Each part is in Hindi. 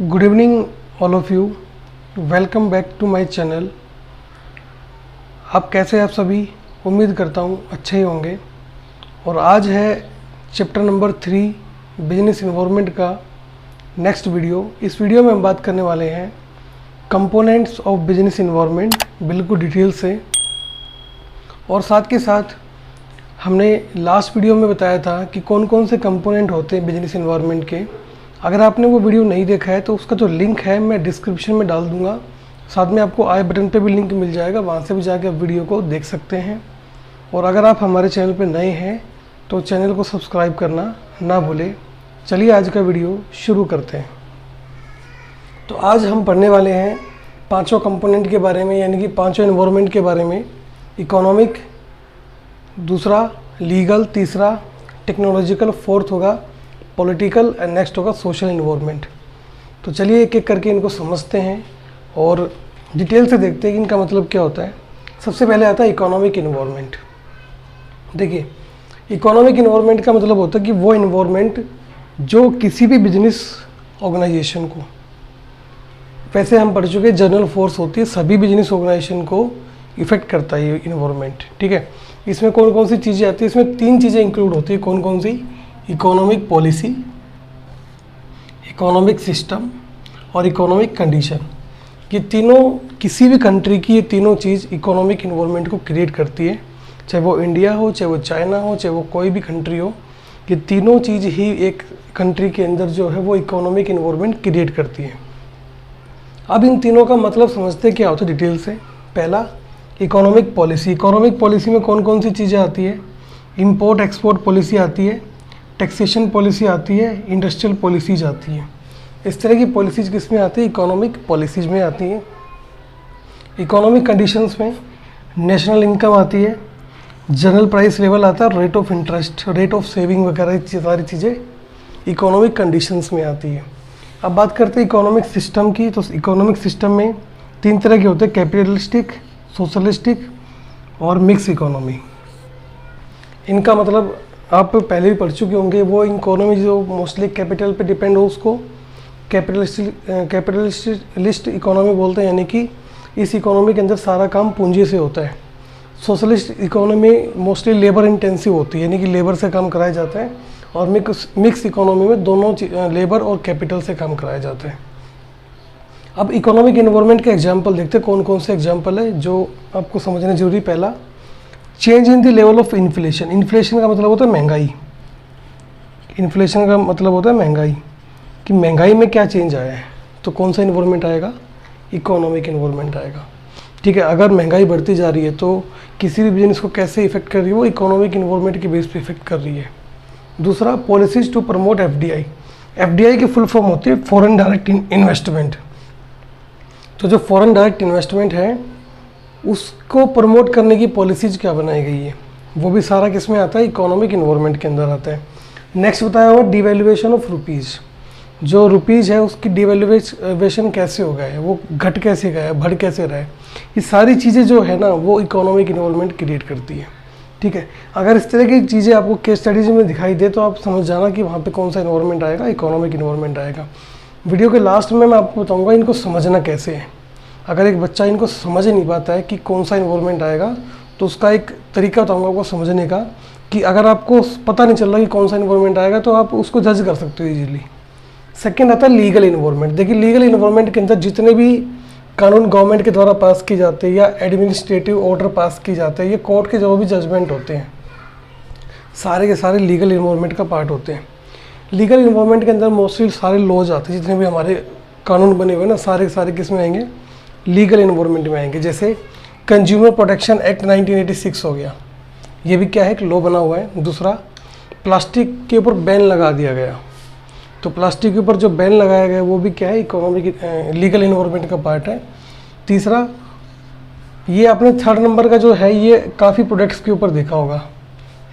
Good evening all of you, welcome back to my channel. आप कैसे हैं? आप सभी उम्मीद करता हूँ अच्छे ही होंगे। और आज है चैप्टर नंबर 3 बिजनेस इन्वायरमेंट का नेक्स्ट वीडियो। इस वीडियो में हम बात करने वाले हैं कंपोनेंट्स ऑफ बिजनेस इन्वायरमेंट, बिल्कुल डिटेल से। और साथ के साथ हमने लास्ट वीडियो में बताया था कि कौन कौन से कंपोनेंट होते हैं बिजनेस इन्वायरमेंट के। अगर आपने वो वीडियो नहीं देखा है तो उसका जो लिंक है मैं डिस्क्रिप्शन में डाल दूंगा, साथ में आपको आई बटन पे भी लिंक मिल जाएगा, वहाँ से भी जाके आप वीडियो को देख सकते हैं। और अगर आप हमारे चैनल पे नए हैं तो चैनल को सब्सक्राइब करना ना भूलें। चलिए आज का वीडियो शुरू करते हैं। तो आज हम पढ़ने वाले हैं पाँचों कंपोनेंट के बारे में, यानी कि पाँचों इन्वायरमेंट के बारे में। इकोनॉमिक, दूसरा लीगल, तीसरा टेक्नोलॉजिकल, फोर्थ होगा पॉलिटिकल एंड नेक्स्ट होगा सोशल इन्वायरमेंट। तो चलिए एक एक करके इनको समझते हैं और डिटेल से देखते हैं कि इनका मतलब क्या होता है। सबसे पहले आता है इकोनॉमिक इन्वायरमेंट। देखिए, इकोनॉमिक इन्वायरमेंट का मतलब होता है कि वो इन्वायरमेंट जो किसी भी बिजनेस ऑर्गेनाइजेशन को, वैसे हम पढ़ चुके जनरल फोर्स होती है, सभी बिजनेस ऑर्गेनाइजेशन को इफेक्ट करता है ये इन्वायरमेंट। ठीक है, इसमें कौन कौन सी चीज़ें आती है? इसमें 3 चीज़ें इंक्लूड होती है। कौन कौन सी? इकोनॉमिक पॉलिसी, इकोनॉमिक सिस्टम और इकोनॉमिक कंडीशन। ये तीनों, किसी भी कंट्री की ये तीनों चीज़ इकोनॉमिक इन्वायरमेंट को क्रिएट करती है। चाहे वो इंडिया हो, चाहे वो चाइना हो, चाहे वो कोई भी कंट्री हो, ये तीनों चीज़ ही एक कंट्री के अंदर जो है वो इकोनॉमिक इन्वायरमेंट क्रिएट करती है। अब इन तीनों का मतलब समझते क्या होता है डिटेल से। पहला, इकोनॉमिक पॉलिसी। इकोनॉमिक पॉलिसी में कौन कौन सी चीज़ें आती है? इंपोर्ट एक्सपोर्ट पॉलिसी आती है, टैक्सेशन पॉलिसी आती है, इंडस्ट्रियल पॉलिसीज आती है। इस तरह की पॉलिसीज किस में आती है? इकोनॉमिक पॉलिसीज में आती हैं। इकोनॉमिक कंडीशंस में नेशनल इनकम आती है, जनरल प्राइस लेवल आता है, rate of interest, rate of saving वगैरह सारी चीज़ें इकोनॉमिक कंडीशंस में आती है। अब बात करते हैं इकोनॉमिक सिस्टम की। तो इकोनॉमिक सिस्टम में 3 तरह के होते हैं, कैपिटलिस्टिक, सोशलिस्टिक और मिक्स इकोनॉमी। इनका मतलब आप पहले भी पढ़ चुके होंगे। वो इकोनॉमी जो मोस्टली कैपिटल पे डिपेंड हो उसको कैपिटलिस्ट इकोनॉमी बोलते हैं, यानी कि इस इकोनॉमी के अंदर सारा काम पूंजी से होता है। Socialist economy mostly labour intensive होती है, यानी कि लेबर से काम कराया जाता है। और मिक्स इकोनॉमी में दोनों लेबर और कैपिटल से काम कराया जाता है। अब इकोनॉमिक इन्वायरमेंट के एग्जाम्पल देखते हैं, कौन कौन से एग्जाम्पल है जो आपको समझना जरूरी। पहला, change in the level of inflation. Inflation का मतलब होता है महंगाई। इन्फ्लेशन का मतलब होता है महंगाई, कि महंगाई में क्या चेंज आया है। तो कौन सा इन्वायरमेंट आएगा? इकोनॉमिक इन्वायरमेंट आएगा। ठीक है, अगर महंगाई बढ़ती जा रही है तो किसी भी बिजनेस को कैसे इफेक्ट कर रही है? वो इकोनॉमिक इन्वायरमेंट के बेस पे इफेक्ट कर रही है। दूसरा, policies to promote FDI. FDI की फुल फॉर्म होती है फॉरेन डायरेक्ट इन्वेस्टमेंट। तो जो फॉरेन डायरेक्ट इन्वेस्टमेंट है उसको प्रमोट करने की पॉलिसीज क्या बनाई गई है, वो भी सारा किस में आता है? इकोनॉमिक इन्वायरमेंट के अंदर आता है। नेक्स्ट बताया हुआ डिवैल्यूएशन ऑफ रुपीज़। जो रुपीज़ है उसकी डिवैल्यूएशन कैसे हो गया है, वो घट कैसे गया है, बढ़ कैसे रहा है, ये सारी चीज़ें जो है ना वो इकोनॉमिक इन्वायरमेंट क्रिएट करती है। ठीक है, अगर इस तरह की चीज़ें आपको केस स्टडीज में दिखाई दे तो आप समझ जाना कि वहाँ पे कौन सा इन्वायरमेंट आएगा, इकोनॉमिक इन्वायरमेंट आएगा। वीडियो के लास्ट में मैं आपको बताऊँगा इनको समझना कैसे है। अगर एक बच्चा इनको समझ नहीं पाता है कि कौन सा इन्वायरमेंट आएगा, तो उसका एक तरीका बताऊंगा आपको समझने का, कि अगर आपको पता नहीं चल रहा कि कौन सा इन्वायरमेंट आएगा तो आप उसको जज कर सकते हो इजीली। सेकंड आता है लीगल इन्वायरमेंट। देखिए, लीगल इन्वायरमेंट के अंदर जितने भी कानून गवर्नमेंट के द्वारा पास किए जाते हैं या एडमिनिस्ट्रेटिव ऑर्डर पास किए जाते हैं, ये कोर्ट के जो भी जजमेंट होते हैं, सारे के सारे लीगल इन्वायरमेंट का पार्ट होते हैं। लीगल इन्वायरमेंट के अंदर मोस्टली सारे लॉज आते हैं, जितने भी हमारे कानून बने हुए हैं ना, सारे के सारे किस में आएंगे? लीगल इन्वायरमेंट में आएंगे। जैसे कंज्यूमर प्रोटेक्शन एक्ट 1986 हो गया, ये भी क्या है? एक लॉ बना हुआ है। दूसरा, प्लास्टिक के ऊपर बैन लगा दिया गया। तो प्लास्टिक के ऊपर जो बैन लगाया गया वो भी क्या है? इकोनॉमिक लीगल इन्वायरमेंट का पार्ट है। तीसरा, ये अपने 3rd नंबर का जो है, ये काफ़ी प्रोडक्ट्स के ऊपर देखा होगा,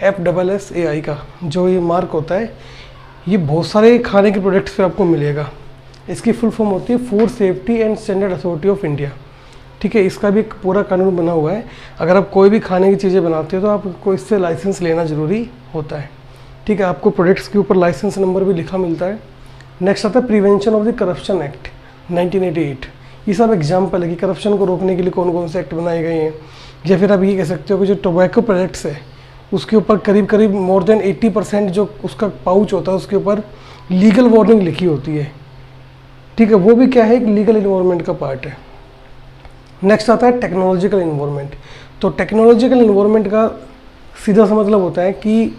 FSSAI का जो ये मार्क होता है, ये बहुत सारे खाने के प्रोडक्ट्स पे आपको मिलेगा। इसकी फुल फॉर्म होती है food safety and standard authority of India. ठीक है, इसका भी एक पूरा कानून बना हुआ है। अगर आप कोई भी खाने की चीज़ें बनाते हो तो आपको इससे लाइसेंस लेना ज़रूरी होता है। ठीक है, आपको प्रोडक्ट्स के ऊपर लाइसेंस नंबर भी लिखा मिलता है। नेक्स्ट आता है prevention of the corruption act 1988। ये सब एग्जाम्पल है कि करप्शन को रोकने के लिए कौन कौन से एक्ट बनाए गए हैं। या फिर आप ये कह सकते हो कि जो टोबैको प्रोडक्ट्स है उसके ऊपर करीब करीब मोर देन 80% जो उसका पाउच होता है उसके ऊपर लीगल वार्निंग लिखी होती है, ठीक है। वो भी क्या है, एक लीगल इन्वायरमेंट का पार्ट है। नेक्स्ट आता है टेक्नोलॉजिकल इन्वायरमेंट। तो टेक्नोलॉजिकल इन्वायरमेंट का सीधा सा मतलब होता है कि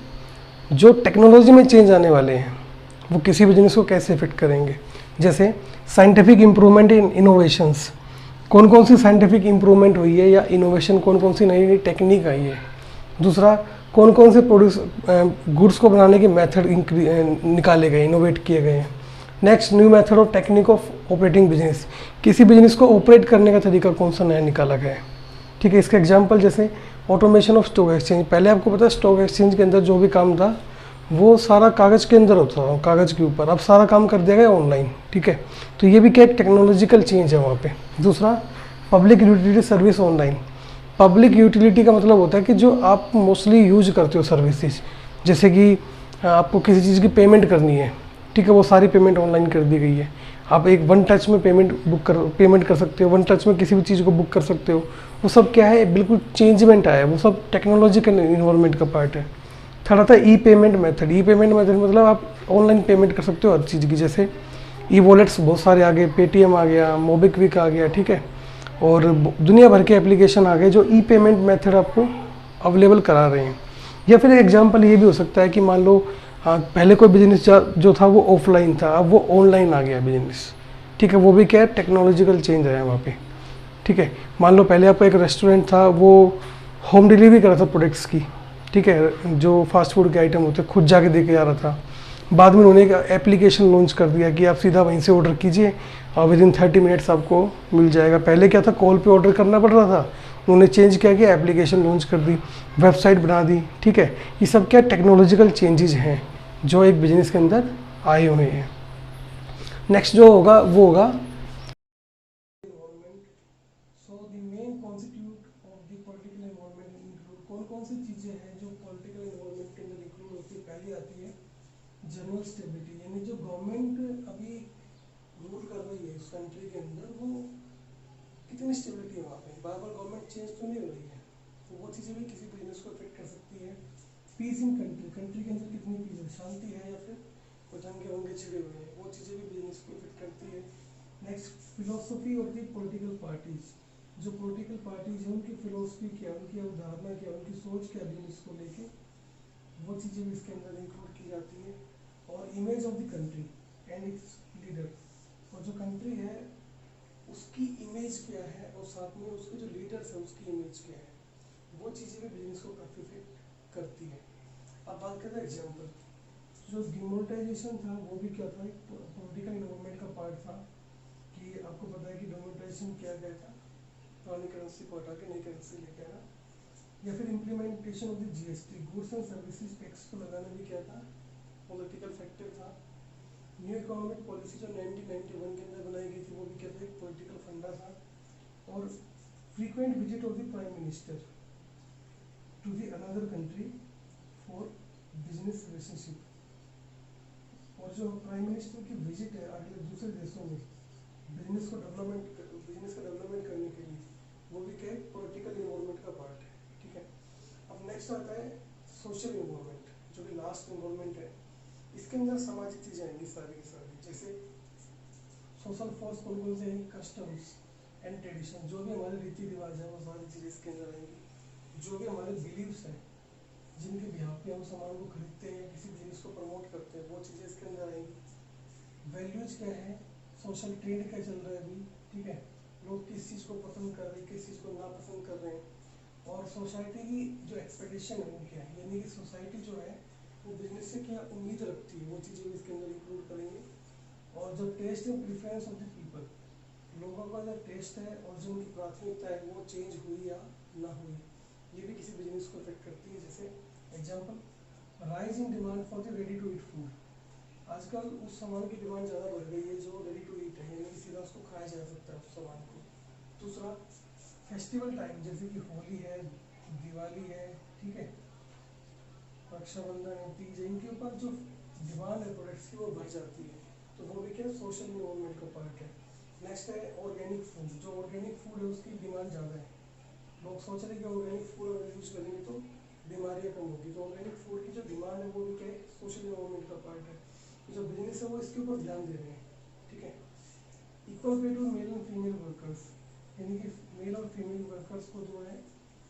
जो टेक्नोलॉजी में चेंज आने वाले हैं वो किसी बिजनेस को कैसे इफेक्ट करेंगे। जैसे साइंटिफिक इम्प्रूवमेंट इन इनोवेशंस, कौन कौन सी साइंटिफिक इम्प्रूवमेंट हुई है या इनोवेशन, कौन कौन सी नई नई टेक्निक आई है। दूसरा, कौन कौन से प्रोड्यूस गुड्स को बनाने के मेथड निकाले गए, इनोवेट किए गए हैं। Next, new method of technique of operating business, किसी बिजनेस को ऑपरेट करने का तरीका कौन सा नया निकाला गया है, ठीक है। इसका एग्जांपल जैसे ऑटोमेशन ऑफ स्टॉक एक्सचेंज। पहले आपको पता है स्टॉक एक्सचेंज के अंदर जो भी काम था वो सारा कागज़ के अंदर होता था, कागज़ के ऊपर। अब सारा काम कर दिया गया ऑनलाइन, ठीक है। तो ये भी क्या एक टेक्नोलॉजिकल चेंज है वहाँ पे। दूसरा, public utility service online. Public utility का मतलब होता है कि जो आप मोस्टली यूज करते हो सर्विसेज, जैसे कि आपको किसी चीज़ की पेमेंट करनी है, ठीक है, वो सारी पेमेंट ऑनलाइन कर दी गई है। आप एक वन टच में पेमेंट कर सकते हो, वन टच में किसी भी चीज़ को बुक कर सकते हो। वो सब क्या है, बिल्कुल चेंजमेंट आया है, वो सब टेक्नोलॉजिकल इन्वायरमेंट का पार्ट है। थर्ड आता है ई पेमेंट मेथड। ई पेमेंट मेथड मतलब आप ऑनलाइन पेमेंट कर सकते हो हर चीज़ की, जैसे ई वॉलेट्स बहुत सारे आ गए, पेटीएम आ गया, मोबिक्विक आ गया, ठीक है, और दुनिया भर के एप्लीकेशन आ गए जो ई पेमेंट मेथड आपको अवेलेबल करा रहे हैं। या फिर एग्जांपल ये भी हो सकता है कि मान लो पहले कोई बिजनेस जो था वो ऑफलाइन था, अब वो ऑनलाइन आ गया बिजनेस, ठीक है। वो भी क्या है, टेक्नोलॉजिकल चेंज आया वहाँ पे, ठीक है। मान लो पहले आपका एक रेस्टोरेंट था, वो होम डिलीवरी कर रहा था प्रोडक्ट्स की, ठीक है, जो फास्ट फूड के आइटम होते खुद जाके दे के आ रहा था। बाद में उन्होंने एक एप्लीकेशन लॉन्च कर दिया कि आप सीधा वहीं से ऑर्डर कीजिए और विद इन 30 मिनट्स आपको मिल जाएगा। पहले क्या था, कॉल पे ऑर्डर करना पड़ रहा था, उन्होंने चेंज किया कि एप्लीकेशन लॉन्च कर दी, वेबसाइट बना दी, ठीक है। ये सब क्या टेक्नोलॉजिकल चेंजेस हैं जो एक बिजनेस के अंदर आए हुए हैं। नेक्स्ट जो होगा वो होगा कौन कौन सी चीज़ें हैं जो पॉलिटिकल इन्वॉल्वमेंट के अंदर इंक्लूड होती है। पहली आती है जनरल स्टेबिलिटी, यानी जो गवर्नमेंट अभी रूल कर रही है उस कंट्री के अंदर, वो कितनी स्टेबिलिटी है वहाँ पे, बार बार गवर्नमेंट चेंज तो नहीं हो रही है, तो वो चीज़ें भी किसी बिजनेस को इफेक्ट कर सकती है। पीस इन कंट्री, कंट्री के अंदर कितनी पीस है, शांति है या फिर कोई दंगे वंगे छिड़े हुए हैं, वो चीज़ें भी बिजनेस को इफेक्ट करती है। Next, philosophy of the political parties, जो पॉलिटिकल पार्टीज हैं उनकी फिलोसफी क्या, उनकी अवधारणा क्या, उनकी सोच क्या बिजनेस को लेके, वो चीज़ें भी इसके अंदर इंक्लूड की जाती है। और image of the country and it's leader, और जो कंट्री है उसकी इमेज क्या है और साथ में उसके जो लीडर्स हैं उसकी इमेज क्या है, वो चीज़ें भी बिजनेस को काफ़ी इफेक्ट करती है। अब बात करते हैं एग्जाम्पल, जो डिमोनेटाइजेशन था वो भी क्या था, एक पॉलिटिकल इन्वॉल्वमेंट का पार्ट था। कि आपको पता है कि डिमोनेटाइजेशन किया गया था, पुरानी करेंसी को हटा के नई करेंसी लेके आना। या फिर implementation of the GST, goods and services tax को लगाना भी क्या था, पॉलिटिकल फैक्टर था। न्यू इकोनॉमिक पॉलिसी जो 1991 के अंदर बनाई गई थी वो भी क्या था, एक पॉलिटिकल फंडा था। और frequent visit of the prime minister to the another country for business relationship, और जो प्राइम मिनिस्टर की विजिट है अगले दूसरे देशों में बिजनेस का डेवलपमेंट करने के लिए, वो भी क्या है, पॉलिटिकल इन्वॉल्वमेंट का पार्ट है, ठीक है। अब नेक्स्ट आता है सोशल इन्वॉल्वमेंट, जो कि लास्ट इन्वॉल्वमेंट है। इसके अंदर सामाजिक चीज़ें आएंगी सारी की सारी, जैसे सोशल फॉर्स कौन कौन से हैं, कस्टम्स एंड ट्रेडिशन, जो भी हमारे रीति रिवाज है वो सारी चीज़ें इसके अंदर आएंगी। जो भी हमारे बिलीव्स हैं जिनके बिहार पे हम सामान को खरीदते हैं या किसी बिजनेस को प्रमोट करते हैं, वो चीज़ें इसके अंदर आएंगी। वैल्यूज क्या है, सोशल ट्रेंड क्या चल रहा है अभी, ठीक है, लोग किस चीज़ को पसंद कर रहे हैं, किस चीज़ को नापसंद कर रहे हैं। और सोसाइटी की जो एक्सपेक्टेशन है वो क्या है, यानी कि सोसाइटी जो है वो बिजनेस से क्या उम्मीद रखती है, वो चीज़ें भी इसके अंदर इंक्लूड करेंगे। और जो taste and preference of the people, लोगों का जो टेस्ट है और जो उनकी प्राथमिकता है वो चेंज हुई या ना हुई, ये भी किसी बिजनेस को इफेक्ट करती है। जैसे example, rise in demand for the ready to eat food, आजकल उस सामान की डिमांड ज़्यादा बढ़ गई है जो रेडी टू ईट है, यानी कि सीधा उसको खाया जा सकता है उस सामान को। दूसरा, फेस्टिवल टाइम, जैसे कि होली है, दिवाली है, ठीक है, रक्षाबंधन है, तीज है, इनके ऊपर जो डिमांड है प्रोडक्ट्स की वो बढ़ जाती है, तो वो सोशल इन्वॉल्वमेंट का पार्ट है। नेक्स्ट है ऑर्गेनिक फूड। जो ऑर्गेनिक फूड है उसकी डिमांड ज़्यादा है। लोग सोच रहे हैं कि ऑर्गेनिक फूड अगर यूज़ करेंगे तो बीमारियाँ कम होगी। तो ऑर्गेनिक फूड की जो डिमांड है वो भी क्या है, सोशल इन्वॉल्वमेंट का पार्ट है। तो जो बिजनेस है वो इसके ऊपर ध्यान दे रहे हैं। ठीक है। Equal pay to male and female workers, यानी कि मेल और फीमेल वर्कर्स को जो है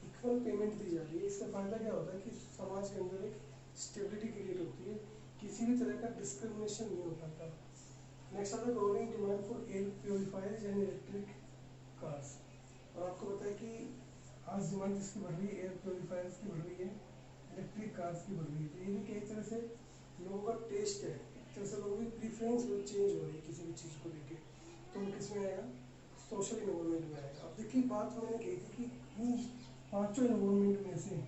इक्वल पेमेंट दी जा रही है। इससे फायदा क्या होता है कि समाज के अंदर एक स्टेबिलिटी क्रिएट होती है, किसी भी तरह का डिस्क्रिमिनेशन नहीं हो पाता। नेक्स्ट आता है growing demand for air purifiers and electric cars. और आपको पता है कि आज डिमांड किसकी बढ़ रही है, एयर प्योरीफायर्स की बढ़ रही है, इलेक्ट्रिक कार्स की बढ़ रही है। तो ये भी कई तरह से लोगों का टेस्ट है, एक तरह से लोगों की प्रीफरेंस चेंज हो रही है किसी भी चीज़ को लेके। तो वो किस में आएगा, सोशल इन्वॉल्वमेंट में आएगा। अब देखिए बात मैंने कही थी कि इन पांचों इन्वॉल्वमेंट में से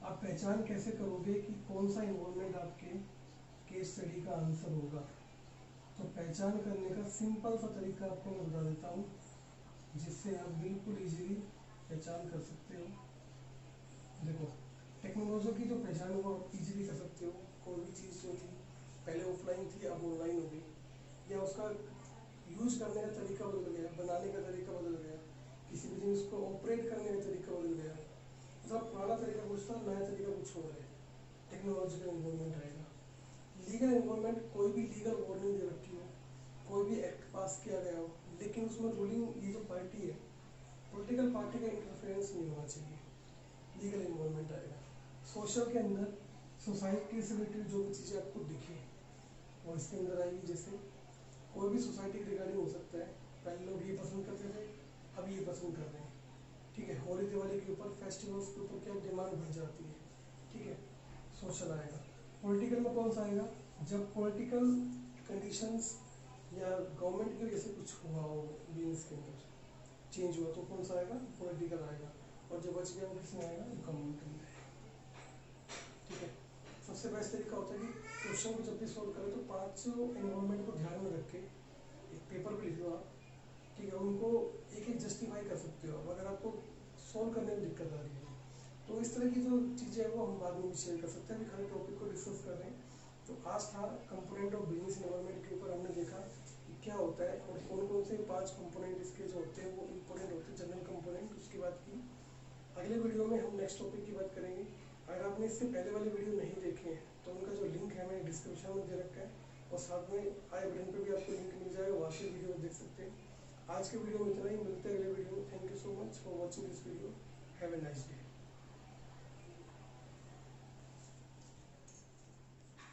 आप पहचान कैसे करोगे कि कौन सा इन्वॉल्वमेंट आपके केस स्टडी का आंसर होगा। तो पहचान करने का सिंपल सा तरीका आपको मैं बता देता हूँ, जिससे आप बिल्कुल इजीली पहचान कर सकते हो। देखो, टेक्नोलॉजी की जो पहचान है वो आप इजीली कर सकते हो। कोई भी चीज़ जो थी पहले ऑफलाइन थी अब ऑनलाइन हो गई, या उसका यूज करने का तरीका बदल गया, बनाने का तरीका बदल गया, किसी भी जिनिस को ऑपरेट करने का तरीका बदल गया। मतलब पुराना तरीका कुछ था, नया तरीका कुछ हो रहा है। टेक्नोलॉजिकल इन्वॉल्वमेंट आएगा। लीगल इन्वॉल्वमेंट, कोई भी लीगल वार्निंग दे रखी हो, कोई भी एक्ट पास किया गया हो, लेकिन उसमें रूलिंग ये जो पार्टी है, पॉलिटिकल पार्टी का इंटरफेरेंस नहीं होना चाहिए, लीगल इन्वॉल्वमेंट आएगा। सोशल के अंदर सोसाइटी से रिलेटेड जो भी चीज़ें आपको दिखे वो इसके अंदर आएगी। जैसे कोई भी सोसाइटी के रिगार्डिंग हो सकता है, पहले लोग ये पसंद करते थे, अब ये पसंद कर रहे हैं। ठीक है। होली दिवाली के ऊपर, फेस्टिवल्स के ऊपर क्या डिमांड बढ़ जाती है। ठीक है, सोशल आएगा। पॉलिटिकल में कौन सा आएगा, जब पॉलिटिकल कंडीशंस या गवर्नमेंट की वजह से कुछ हुआ हो, बिजनेस के अंदर चेंज हुआ, तो कौन सा आएगा, पॉलिटिकल आएगा। और जो बच गया वो किसमें आएगा, गवर्नमेंट में। ठीक है। सबसे बेस्ट तरीका होता है कि क्वेश्चन को जब भी सोल्व करें तो पांचों एनवायरमेंट को ध्यान में रख के एक पेपर पे लिख लो आप। ठीक है। उनको एक एक जस्टिफाई कर सकते हो अगर आपको सोल्व करने में दिक्कत आ रही है। तो इस तरह की जो चीज़ें हैं वो हम बाद में भी शेयर कर सकते हैं। अभी खाली टॉपिक को डिस्कस कर रहे हैं। तो आज था कंपोनेंट ऑफ बिजनेस एनवायरनमेंट के ऊपर। हमने देखा कि क्या होता है और कौन कौन से 5 कंपोनेंट इसके जो होते हैं वो इम्पोर्टेंट होते हैं, जनरल कंपोनेंट। उसकी बात की। अगले वीडियो में हम नेक्स्ट टॉपिक की बात करेंगे। अगर आपने इससे पहले वाले वीडियो नहीं देखे हैं तो उनका जो लिंक है मैंने डिस्क्रिप्शन में दे रखा है, और साथ में आई बटन पर भी आपको लिंक मिल जाएगा, वहाँ से वीडियो देख सकते हैं। आज के वीडियो में इतना ही, मिलते हैं अगले वीडियो में। Thank you so much for watching this video. Have a nice day.